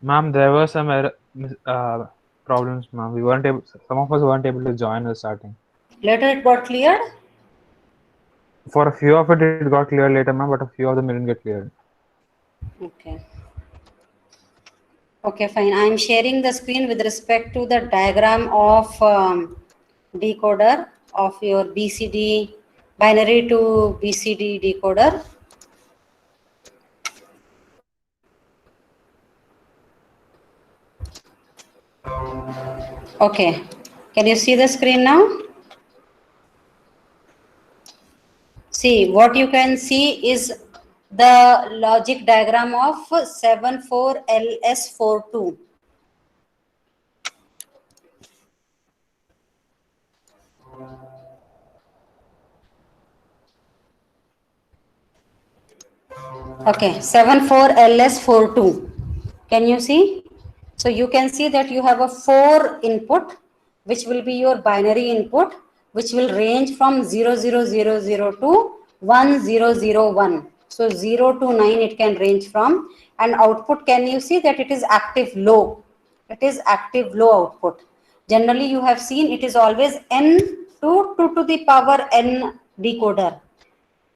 Ma'am, there were some problems, ma'am. We weren't able. Some of us weren't able to join the starting. Later it got cleared? For a few of it got cleared later, ma'am, but a few of them didn't get cleared. Okay. Okay, fine. I am sharing the screen with respect to the diagram of decoder of your BCD, binary to BCD decoder. Okay. Can you see the screen now? See, what you can see is the logic diagram of 74LS42. Okay, 74LS42. Can you see? So you can see that you have a 4 input, which will be your binary input, which will range from 0000 to 1001. So 0 to 9 it can range from, and output, can you see that it is active low? It is active low output. Generally you have seen it is always n to 2 to the power n decoder.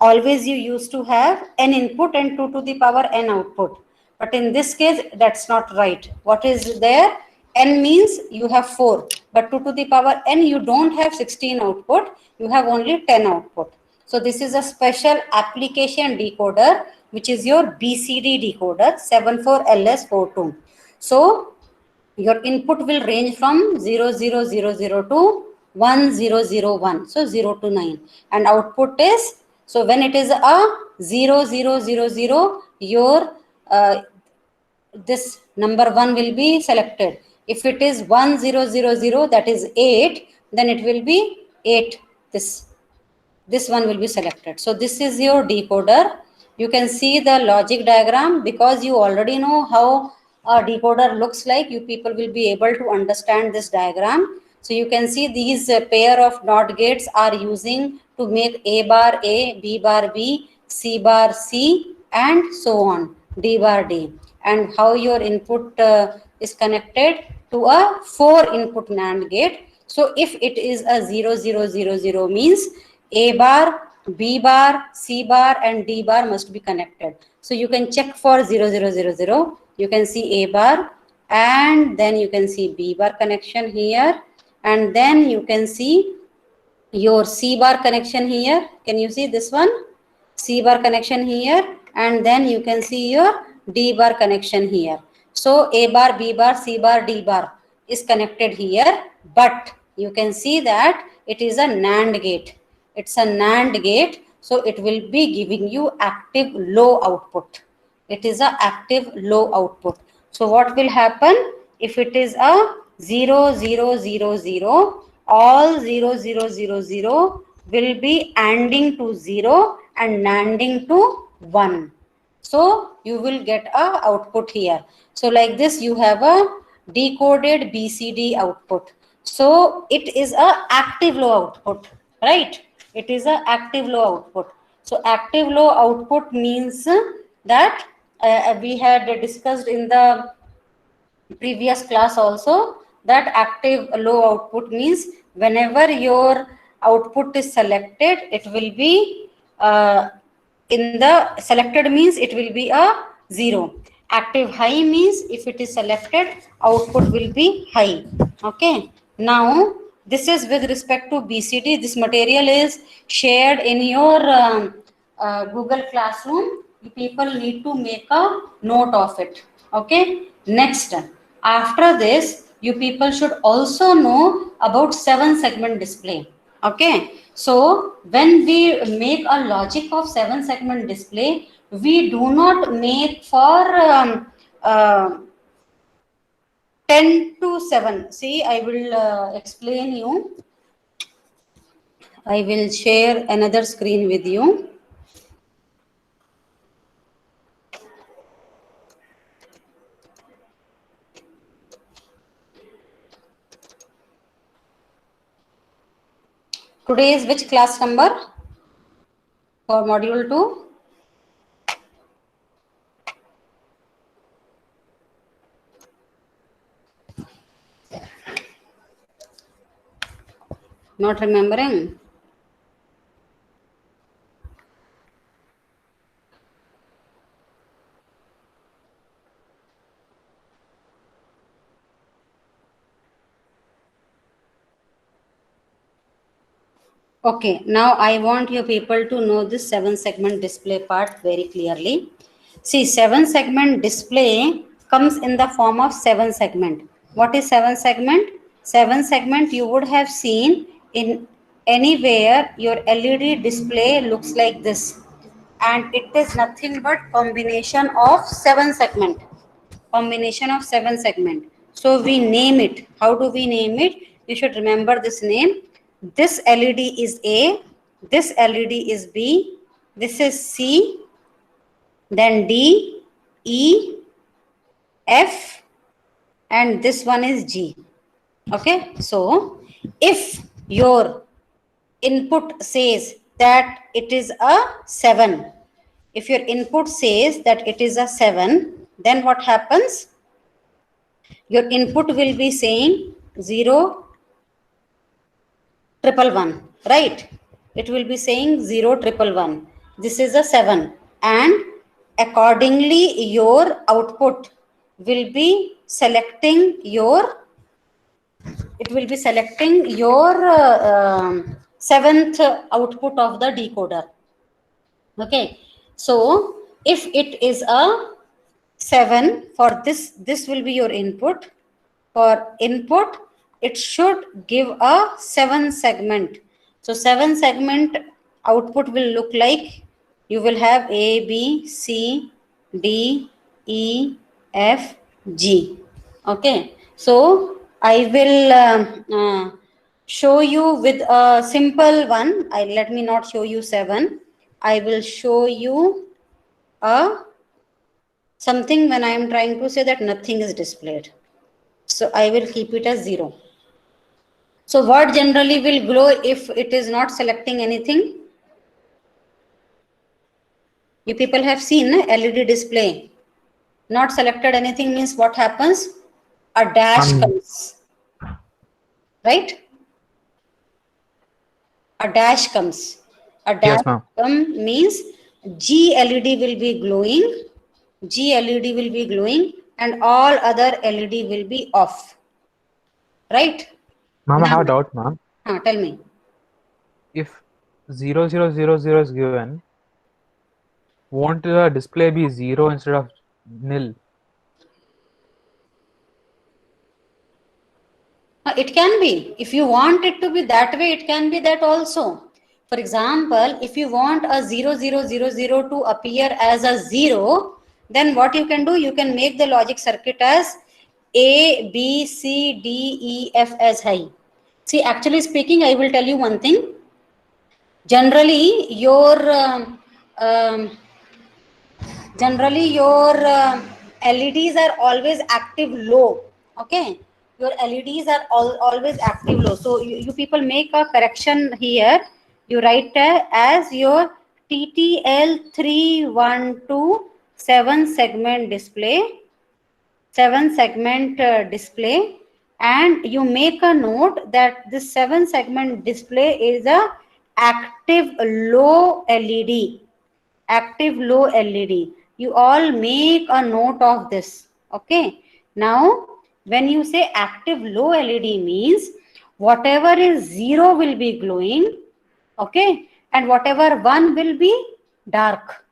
Always you used to have n input and 2 to the power n output, but in this case that's not right. What is there? N means you have 4, but 2 to the power n you don't have 16 output, you have only 10 output. So this is a special application decoder, which is your BCD decoder 74LS42. So your input will range from 0000 to 1001, so 0 to 9, and output is, so when it is a 0000, your this number 1 will be selected. If it is 1000, that is 8, then it will be 8, this one will be selected. So this is your decoder. You can see the logic diagram. Because you already know how a decoder looks like, you people will be able to understand this diagram. So you can see these pair of NOT gates are using to make A bar A, B bar B, C bar C, and so on, D bar D. And how your input is connected to a 4 input NAND gate. So if it is a 0000 means A bar, B bar, C bar, and D bar must be connected. So you can check for 0000. You can see A bar, and then you can see B bar connection here, and then you can see your C bar connection here. Can you see this one? C bar connection here, and then you can see your D bar connection here. So A bar, B bar, C bar, D bar is connected here, but you can see that it is a NAND gate. It's a NAND gate, so it will be giving you active low output. It is a active low output. So what will happen if it is a 0000? All 0000 will be ANDing to 0 and NANDing to 1. So you will get a output here. So like this you have a decoded BCD output. So it is a active low output, right? It is a active low output. So active low output means that we had discussed in the previous class also, that active low output means whenever your output is selected, it will be in the selected means it will be a 0. Active high means if it is selected, output will be high. Okay. Now this is with respect to BCD. This material is shared in your Google Classroom. You people need to make a note of it. Okay. Next, after this, you people should also know about 7-segment display. Okay. So when we make a logic of 7-segment display, we do not make for 10 to 7. See, I will explain you. I will share another screen with you. Today is which class number for module 2? Not remembering? Okay, now I want you people to know this 7-segment display part very clearly. See, 7-segment display comes in the form of 7-segment. What is 7-segment? 7-segment you would have seen in anywhere your LED display looks like this. And it is nothing but combination of 7-segment. Combination of 7-segment. So we name it. How do we name it? You should remember this name. This LED is A, this LED is B, this is C, then D, E, F, and this one is G. Okay, so if your input says that it is a 7, if your input says that it is a 7, then what happens? Your input will be saying 0, 111, right? It will be saying 0, 111. This is a 7, and accordingly your output will be selecting your, it will be selecting your 7th output of the decoder. Okay, so if it is a 7, for this will be your input. For input, it should give a 7-segment. So 7-segment output will look like, you will have A, B, C, D, E, F, G. Okay, so I will show you with a simple one. Let me not show you 7. I will show you something when I am trying to say that nothing is displayed. So I will keep it as 0. So what generally will glow if it is not selecting anything? You people have seen LED display. Not selected anything means what happens? A dash comes. Right? A dash comes. A dash means G LED will be glowing. G LED will be glowing and all other LED will be off. Right? Ma'am, I have a doubt, ma'am. Tell me. If 0000 is given, won't the display be 0 instead of nil? It can be. If you want it to be that way, it can be that also. For example, if you want a 0000 to appear as a 0, then what you can do, you can make the logic circuit as A, B, C, D, E, F as high. See, actually speaking, I will tell you one thing. Generally, your LEDs are always active low. Okay, your LEDs are always active low. So you people make a correction here. You write as your TTL 312 7-segment display, 7-segment display, and you make a note that this 7-segment display is a active low LED. Active low LED. You all make a note of this. Okay. Now, when you say active low LED means whatever is 0 will be glowing. Okay. And whatever 1 will be dark,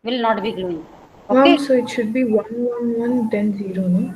will not be glowing. Okay. Ma'am, so it should be 111 then 0, no?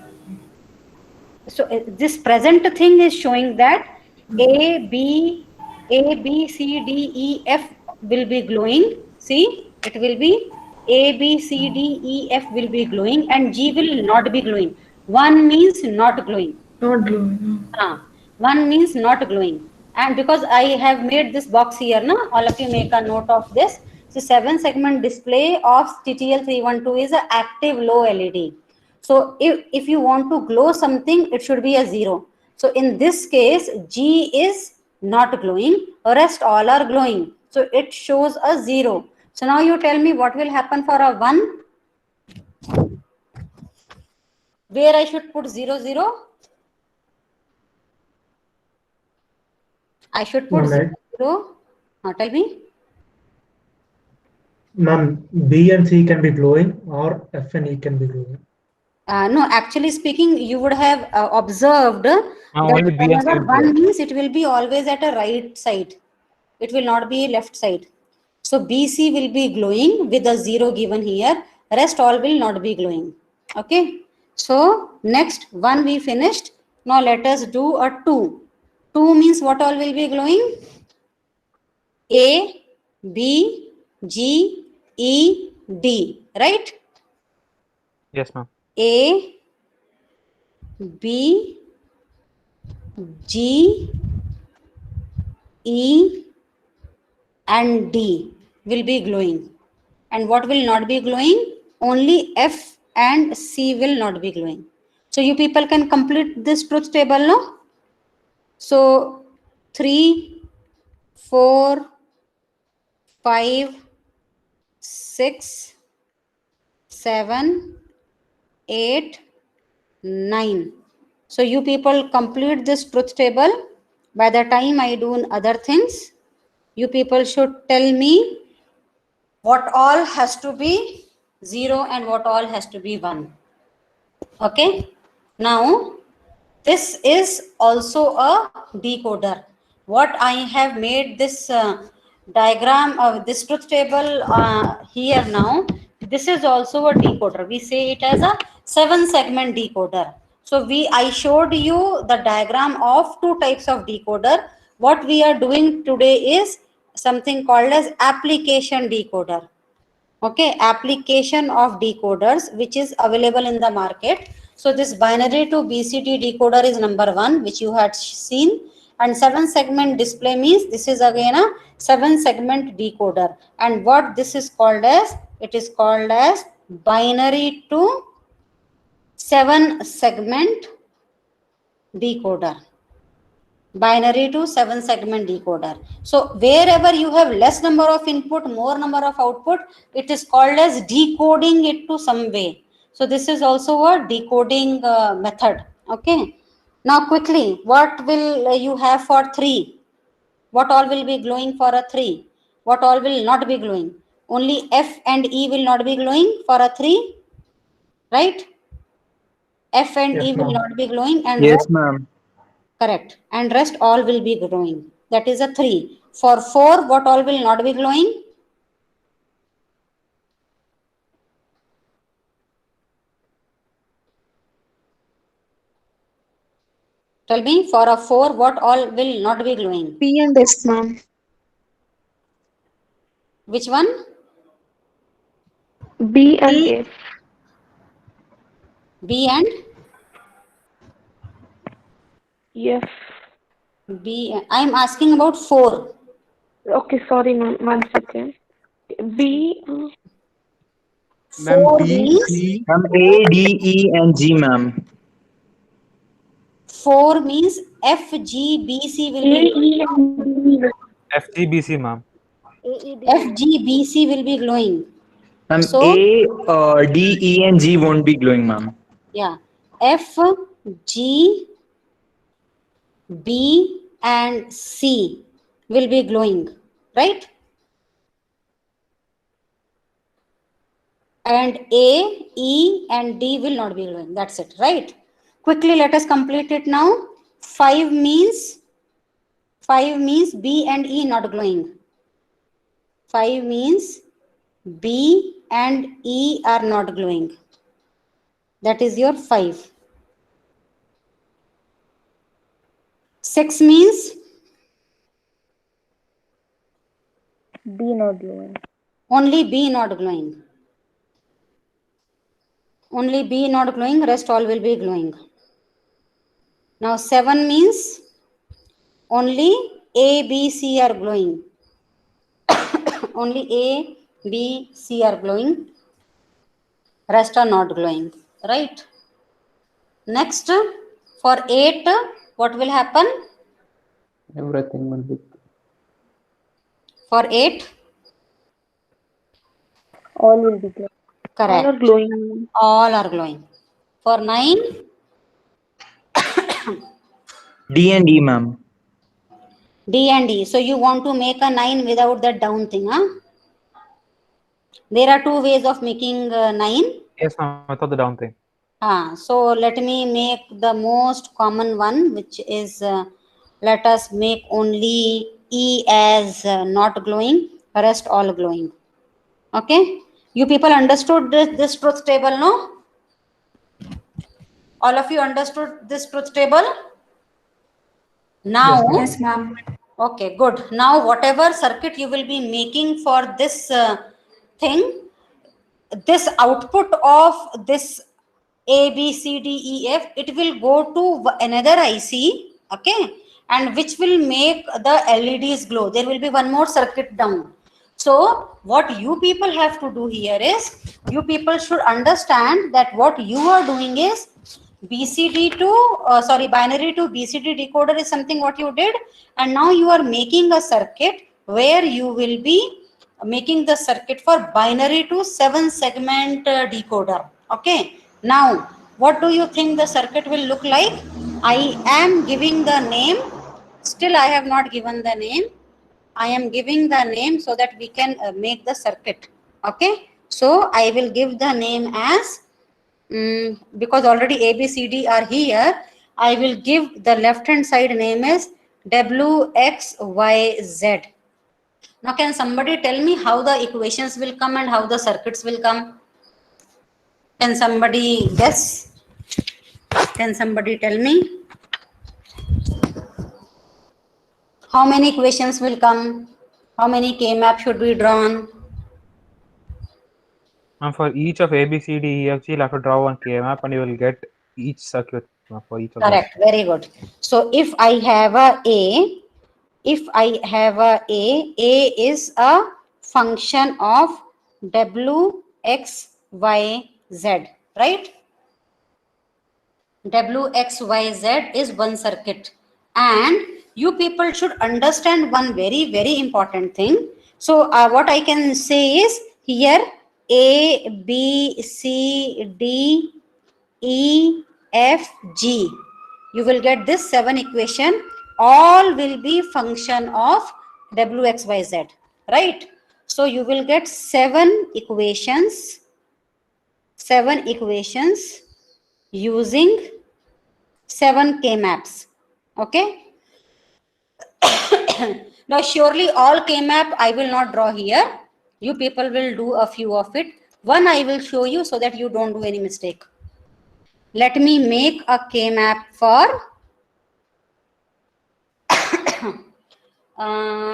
So this present thing is showing that A, B, C, D, E, F will be glowing. See, it will be A, B, C, D, E, F will be glowing and G will not be glowing. 1 means not glowing. Not glowing, no. 1 means not glowing. And because I have made this box here, na, all of you make a note of this. So 7-segment display of TTL 312 is an active low LED. So if you want to glow something, it should be a 0. So in this case, G is not glowing, rest all are glowing. So it shows a 0. So now you tell me what will happen for a 1? Where I should put 0, 0? I should put Ma'am, 0. Tell me. Ma'am, B and C can be glowing, or F and E can be glowing. No, actually speaking, you would have observed only that B and C whenever will 1 glow. means it will be always at a right side. It will not be left side. So BC will be glowing with a 0 given here. Rest all will not be glowing. Okay. So next 1 we finished. Now let us do a 2. 2 means what all will be glowing? A, B, G, E, D. Right? Yes, ma'am. A, B, G, E and D will be glowing. And what will not be glowing? Only F and C will not be glowing. So you people can complete this truth table now. So 3, 4, 5, 6, 7, 8, 9. So you people complete this truth table. By the time I do other things, you people should tell me what all has to be 0 and what all has to be 1. Okay. Now, this is also a decoder. What I have made this diagram of this truth table here now, this is also a decoder. We say it as a 7-segment decoder. So I showed you the diagram of 2 types of decoder. What we are doing today is something called as application decoder. Okay, application of decoders which is available in the market. So this binary to BCD decoder is number 1, which you had seen, and 7-segment display means this is again a 7-segment decoder. And what this is called as? It is called as binary to 7-segment decoder. Binary to 7-segment decoder. So wherever you have less number of input, more number of output, it is called as decoding it to some way. So this is also a decoding method. Okay. Now quickly, what will you have for 3? What all will be glowing for a 3? What all will not be glowing? Only F and E will not be glowing for a 3, right? F and Yes, E will ma'am. not be glowing, and Yes, ma'am. correct. And rest all will be glowing. That is a 3. For 4, what all will not be glowing? Tell me, for a 4, what all will not be glowing? B and S, ma'am. Which one? B and F. B and Yes. B. I am asking about 4. Okay, sorry, ma'am. 1 second. B. Ma'am, 4 B, means C, Ma'am, A, D, E, and G, ma'am. 4 means F, G, B, C will A, be glowing. E, and D. FGBC, ma'am. F, G, B, C will be glowing. Ma'am, So A, D, E, and G won't be glowing, ma'am. yeah, F, G, B and C will be glowing, right? And A, E and D will not be glowing. That's it, right? Quickly, let us complete it now. 5 means B and E not glowing. 5 means B and E are not glowing. That is your 5. 6 means B not glowing. only B not glowing. Only B not glowing, rest all will be glowing. Now 7 means only A, B, C are glowing. Only A, B, C are glowing. Rest are not glowing. Right? Next, for 8, what will happen? everything will be. For 8? All will be glowing. All are Correct. glowing. All are glowing. For 9? D and E, ma'am. D and E. So you want to make a 9 without that down thing, huh? There are two ways of making 9. Yes, ma'am. Without the down thing. So let me make the most common one, which is let us make only E as not glowing, rest all glowing. Okay, you people understood this truth table, no? All of you understood this truth table? Now, Yes, ma'am. okay, good. Now, whatever circuit you will be making for this thing, this output of this A, B, C, D, E, F, it will go to another IC, okay, and which will make the LEDs glow. There will be one more circuit down. So, what you people have to do here is, you people should understand that what you are doing is, BCD to, binary to BCD decoder is something what you did, and now you are making a circuit where you will be making the circuit for binary to 7-segment decoder. Okay, now what do you think the circuit will look like? I am giving the name, still I have not given the name. I am giving the name so that we can make the circuit. Okay, so I will give the name as because already A, B, C, D are here, I will give the left hand side name as W, X, Y, Z. Now can somebody tell me how the equations will come and how the circuits will come? Can somebody guess? Can somebody tell me? How many equations will come? How many K-map should be drawn? And for each of A, B, C, D, E, F, G, you'll have to draw one K map and you will get each circuit for each of them. Correct, very good. So if I have A is a function of W, X, Y, Z, right? W, X, Y, Z is one circuit. And you people should understand one very, very important thing. So what I can say is here A, B, C, D, E, F, G. You will get this 7 equation. All will be function of W, X, Y, Z, right? So you will get 7 equations using 7 K-maps. Okay. Now surely all K-map I will not draw here. You people will do a few of it. One I will show you so that you don't do any mistake. Let me make a K-map for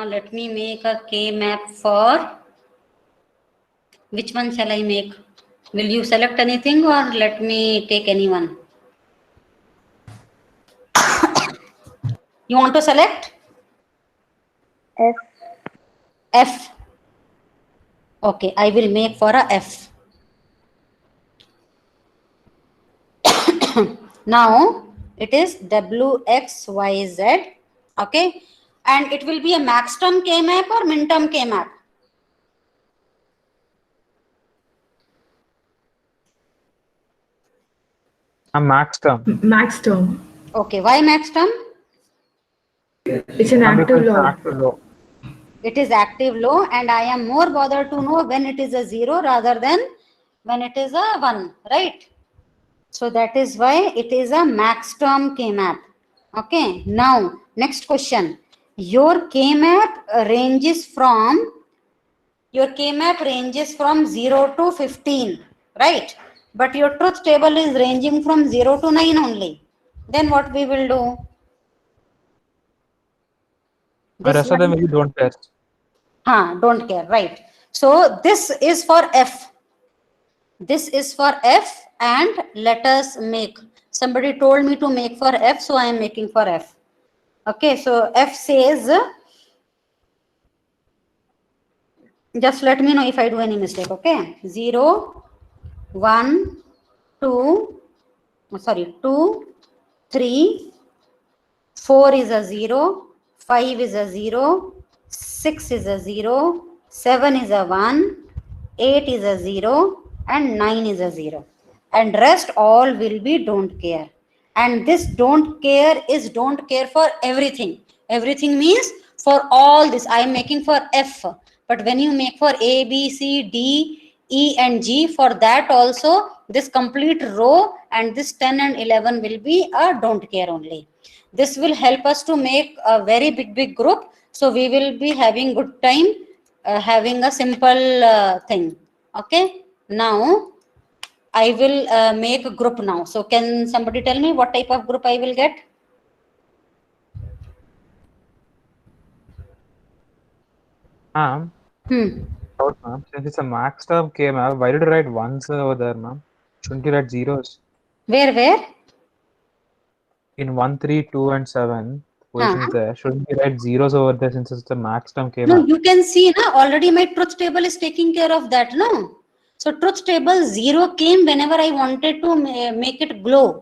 let me make a K-map for which one shall I make? Will you select anything or let me take anyone? You want to select? F. F. Okay, I will make for a F. Now it is W, X, Y, Z. Okay, and it will be a max term K-map or min term K-map? A max term. Max term. Okay, why max term? It's an And active because law. active low. It is active low, and I am more bothered to know when it is a 0 rather than when it is a 1, right? So that is why it is a max term K-map. Okay, now next question. Your K-map ranges from 0 to 15, right? But your truth table is ranging from 0 to 9 only. Then what we will do? The rest of them one- we don't test. don't care, right? So this is for F. This is for F, and let us make. Somebody told me to make for F, so I am making for F. Okay, so F says, just let me know if I do any mistake, okay? 0, 1, 2, 2, 3, 4 is a 0, 5 is a 0, 6 is a 0, 7 is a 1, 8 is a 0, and 9 is a 0. And rest all will be don't care. And this don't care is don't care for everything. Everything means For all this, I am making for F. But when you make for A, B, C, D, E and G, for that also, this complete row and this 10 and 11 will be a don't care only. This will help us to make a very big group. So we will be having good time having a simple thing. Okay. Now, I will make a group now. So can somebody tell me what type of group I will get? Ma'am, ma'am, since it's a max term K, ma'am, why did you write ones over there, ma'am? Shouldn't you write zeros? Where? In 1, 3, 2, and 7 positions there, shouldn't you write zeros over there since it's the max term K, No, ma'am? you can see na, already my truth table is taking care of that, no? So truth table 0 came whenever I wanted to make it glow.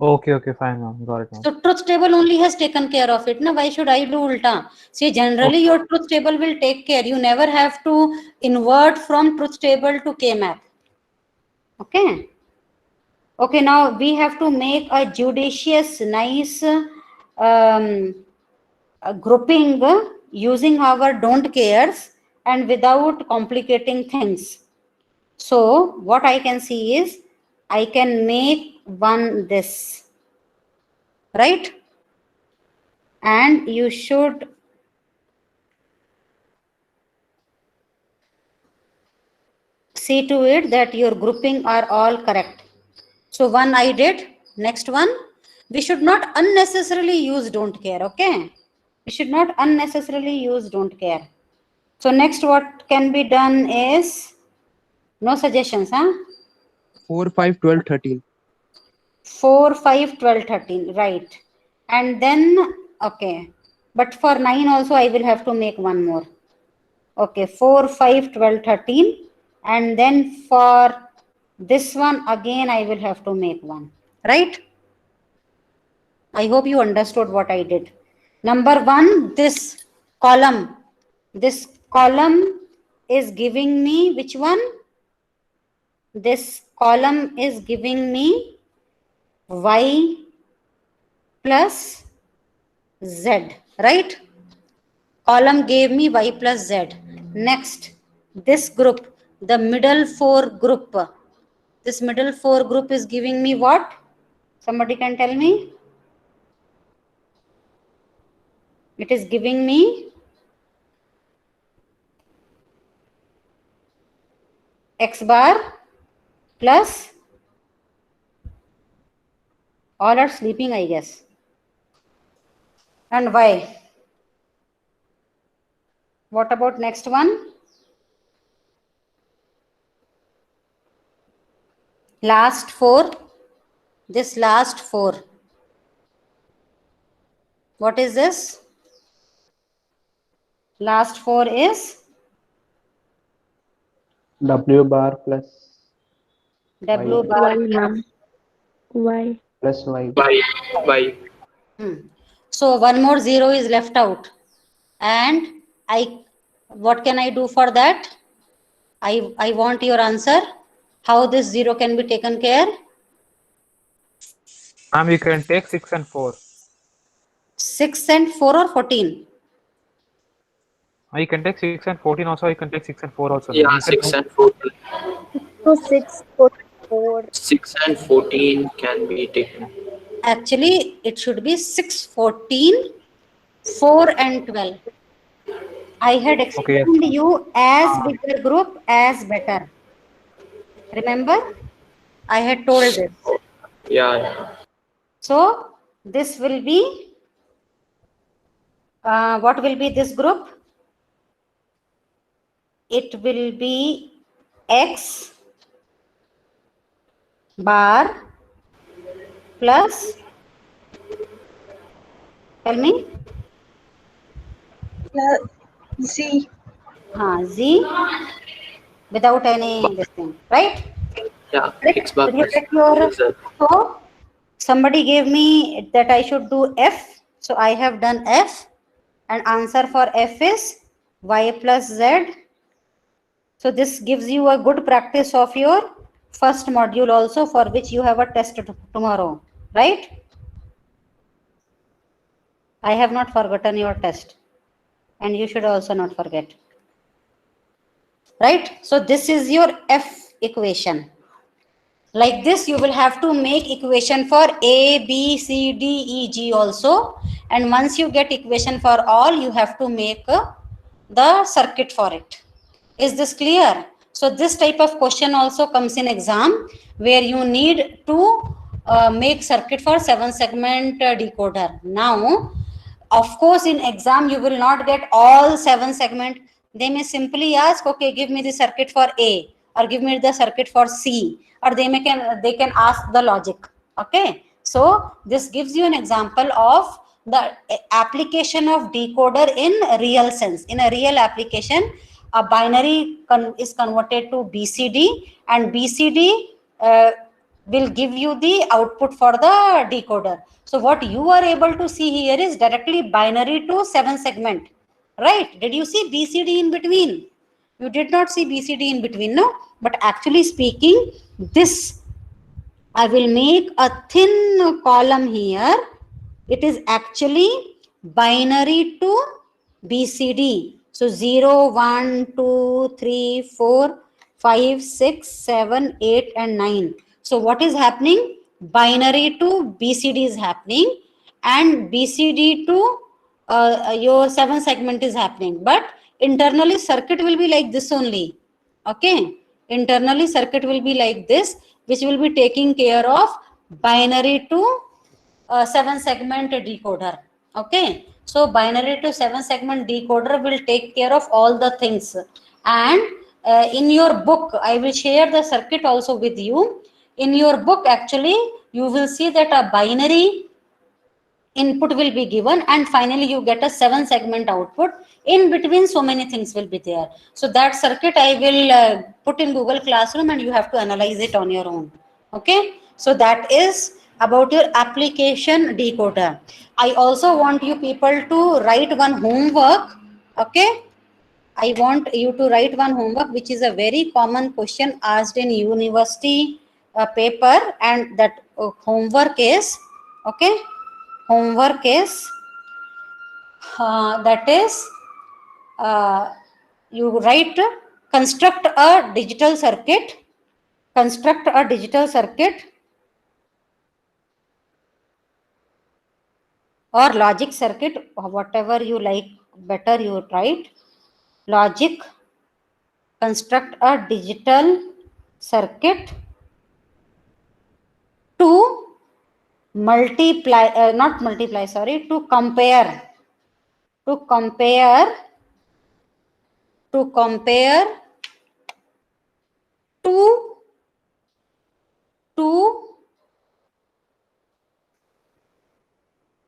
Okay, fine, ma'am. Got it, ma'am. So truth table only has taken care of it. Na? Why should I do ulta? See, generally your truth table will take care. You never have to invert from truth table to K-map. Okay. Okay, now we have to make a judicious, nice grouping using our don't cares and without complicating things. So what I can see is I can make one this, right? And you should see to it that your grouping are all correct. So one I did. Next one, we should not unnecessarily use don't care. Okay, we should not unnecessarily use don't care. So next what can be done is no suggestions, huh? 4, 5, 12, 13. 4, 5, 12, 13, right? And then okay, but for 9 also I will have to make one more. Okay, 4, 5, 12, 13, and then for this one again I will have to make one, right? I hope you understood what I did. Number 1, this column is giving me which one? This column is giving me y plus z, right? Column gave me y plus z. Next, this group, the middle 4 group. This middle 4 group is giving me what? Somebody can tell me? It is giving me x bar plus, all are sleeping, I guess, and y. What about next one? Last 4. This last 4. What is this? Last 4 is W bar plus W Y. bar Why, ma'am? Why? Plus Y. Why? So one more 0 is left out, and what can I do for that? I want your answer. How this 0 can be taken care? Ma'am, you can take 6 and 4. 6 and 4 or 14? You can take 6 and 14 also. You can take 6 and 4 also. Yeah, You can 6 do- and 14. So 6, 4. 6 and 14 can be taken. Actually, it should be 6, 14, 4 and 12. I had explained you as bigger group as better. Remember? I had told this. Yeah. So this will be, what will be this group? It will be x bar plus, tell me? Z. Z without any this thing, right? Yeah. Correct? X bar Did you plus get your, Z. so somebody gave me that I should do F. So I have done F, and answer for F is y plus z. So this gives you a good practice of your first module also, for which you have a test tomorrow, right? I have not forgotten your test, and you should also not forget. Right? So this is your F equation. Like this, you will have to make equation for A, B, C, D, E, G also. And once you get equation for all, you have to make the circuit for it. Is this clear? So this type of question also comes in exam, where you need to make circuit for 7-segment decoder. Now, of course, in exam, you will not get all 7 segment. They may simply ask, okay, give me the circuit for A, or give me the circuit for C, or they can ask the logic. Okay. So this gives you an example of the application of decoder in real sense. In a real application, a binary is converted to BCD, and BCD will give you the output for the decoder. So what you are able to see here is directly binary to 7-segment, right? Did you see BCD in between? You did not see BCD in between, no? But actually speaking, this I will make a thin column here. It is actually binary to BCD. So 0, 1, 2, 3, 4, 5, 6, 7, 8, and 9. So what is happening? Binary to BCD is happening, and BCD to your 7-segment is happening. But internally circuit will be like this only. Okay. Internally circuit will be like this, which will be taking care of binary to 7-segment decoder. Okay. So binary to 7-segment decoder will take care of all the things. And in your book, I will share the circuit also with you. In your book, actually, you will see that a binary input will be given, and finally you get a 7-segment output. In between, so many things will be there. So that circuit I will put in Google Classroom, and you have to analyze it on your own. Okay. So that is about your application decoder. I also want you people to write one homework. Okay. I want you to write one homework, which is a very common question asked in university paper, and that homework is, okay, homework is that is you write, construct a digital circuit, or logic circuit, whatever you like better, you write. Logic, construct a digital circuit to multiply, not multiply, sorry, to compare two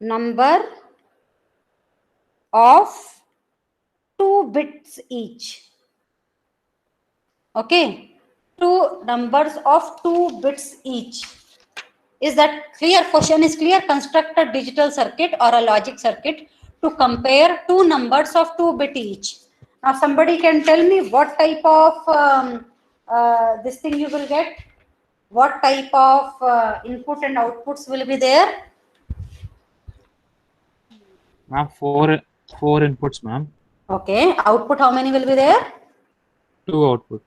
number of 2 bits each. Okay, 2 numbers of 2 bits each. Is that clear? Question is clear. Construct a digital circuit or a logic circuit to compare 2 numbers of 2 bit each. Now somebody can tell me what type of this thing you will get, what type of input and outputs will be there. Ma'am, four inputs, ma'am. Okay, output how many will be there? 2 output.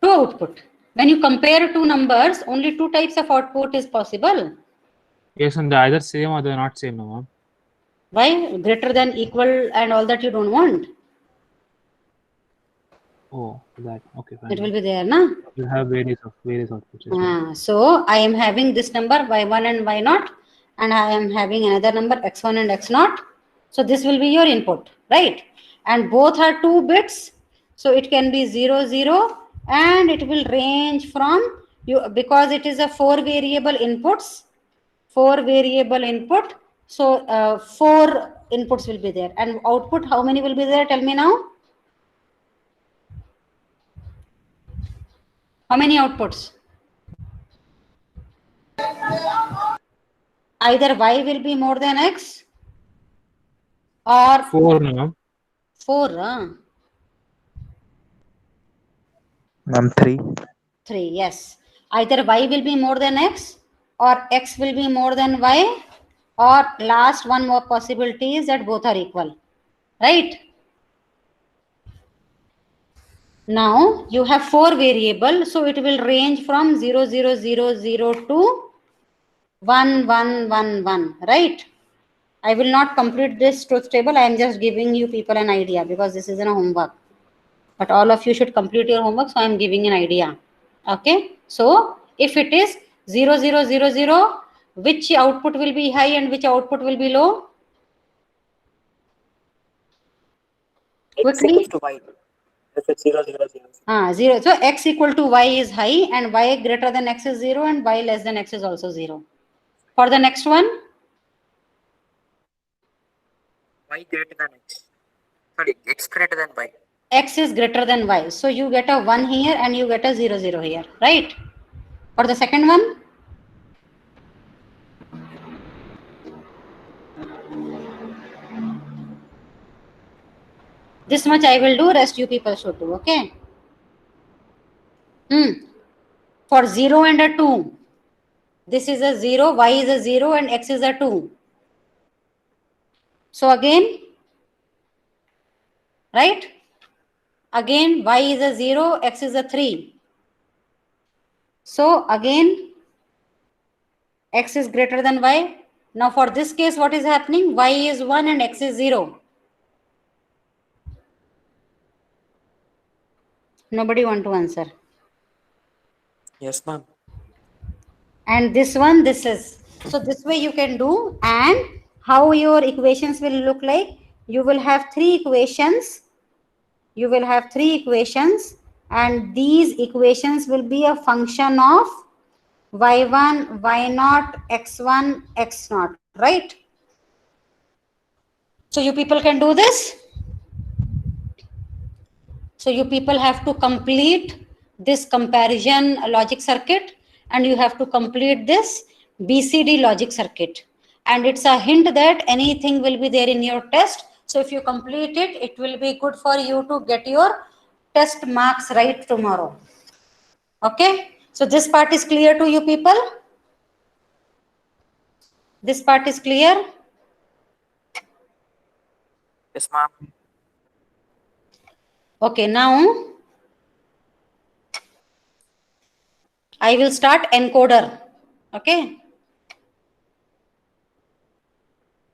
2 output. When you compare 2 numbers, only 2 types of output is possible. Yes, and they're either same or they're not same, ma'am. Why? Greater than, equal, and all that you don't want. Oh, that. Okay, fine. It will be there, na? You have various outputs. Yes, So I am having this number y1 and y0, and I am having another number x1 and x0. So this will be your input, right? And both are 2 bits. So it can be 0, 0, and it will range from you, because it is a 4 variable inputs. 4 variable input. So 4 inputs will be there. And output, how many will be there? Tell me now. How many outputs? Either y will be more than x or 4, ma'am. 4. Ma'am, 3. 3, yes. Either y will be more than x, or x will be more than y, or last one more possibility is that both are equal, right? Now you have 4 variables, so it will range from 0, 0, 0, 0 to 1, 1, 1, 1, right? I will not complete this truth table. I am just giving you people an idea because this is a homework. But all of you should complete your homework, so I am giving an idea. Okay? So if it is 0, 0, 0, 0, which output will be high and which output will be low? Quickly. X equals to y. If it's 0, 0, 0. 0. So x equal to y is high and y greater than x is 0 and y less than x is also 0. For the next one? Y greater than x. Sorry, x greater than y. X is greater than y. So you get a 1 here and you get a 0, 0 here, right? For the second one? This much I will do, rest you people should do, okay? For 0 and a 2, this is a 0, y is a 0 and x is a 2. So again, right? Again, y is a 0, x is a 3. So again, x is greater than y. Now for this case, what is happening? Y is 1 and x is 0. Nobody want to answer. Yes, ma'am. And this one, this is. So this way you can do. And how your equations will look like? You will have 3 equations. You will have 3 equations. And these equations will be a function of y1, y0, x1, x0, right? So you people can do this. So you people have to complete this comparison logic circuit and you have to complete this BCD logic circuit. And it's a hint that anything will be there in your test. So if you complete it, it will be good for you to get your test marks right tomorrow. Okay? So this part is clear to you people? This part is clear? Yes, ma'am. Okay, now I will start encoder. Okay.